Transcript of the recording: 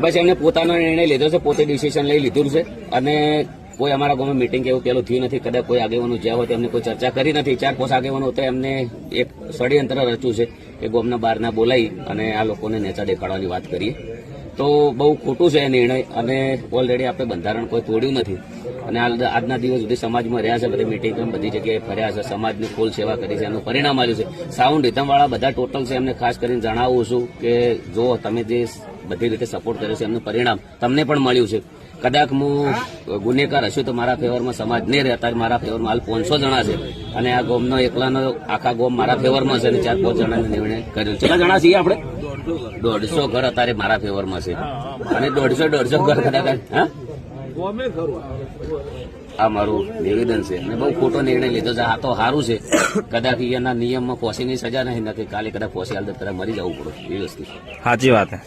બસ એમને પોતાનો નિર્ણય લીધો છે, પોતે ડિસિઝન લઈ લીધું છે અને કોઈ અમારા ગામમાં મિટિંગ એવું પેલું થયું નથી. કદાચ કોઈ આગેવાનો જ્યાં હોય તેમને કોઈ ચર્ચા કરી નથી. 4-5 આગેવાનો હતા, એમને એક ષડયંત્ર રચ્યું છે કે ગામના બહારના બોલાવી અને આ લોકોને નેચા દેખાડવાની વાત કરીએ. તો બહુ ખોટું છે એ નિર્ણય અને ઓલરેડી આપણે બંધારણ કોઈ તોડ્યું નથી અને આજના દિવસ સુધી સમાજમાં રહ્યા છે, બધી મિટિંગ બધી જગ્યાએ ફર્યા છે, સમાજની ફૂલ સેવા કરી છે, એનું પરિણામ આવ્યું છે. સાઉન્ડ રિધમવાળા બધા ટોટલ છે, એમને ખાસ કરીને જણાવું છું કે જો તમે જે બધી રીતે સપોર્ટ કર્યો છે એમનું પરિણામ તમને પણ મળ્યું છે. કદાચ હું ગુનેગાર હશું તો મારા ફેવરમાં સમાજ નહીં રહે. અત્યારે મારા ફેવરમાં હાલ 500 જણા છે અને આ ગોમનો એકલાનો આખા ગોમ મારા ફેવરમાં છે અને 4-5 જણાને નિર્ણય કર્યો. કેટલા જણા છીએ આપણે? 150 ઘર અત્યારે મારા ફેવરમાં છે અને 150 ઘર કદાચ આ મારું નિવેદન છે અને બહુ ખોટો નિર્ણય લીધો છે. આ તો સારું છે, કદાચ એના નિયમમાં ફોસીની સજા નથી, કાલે કદાચ ફોસી હાલ મરી જવું પડે એ વસ્તુ. સાચી વાત છે.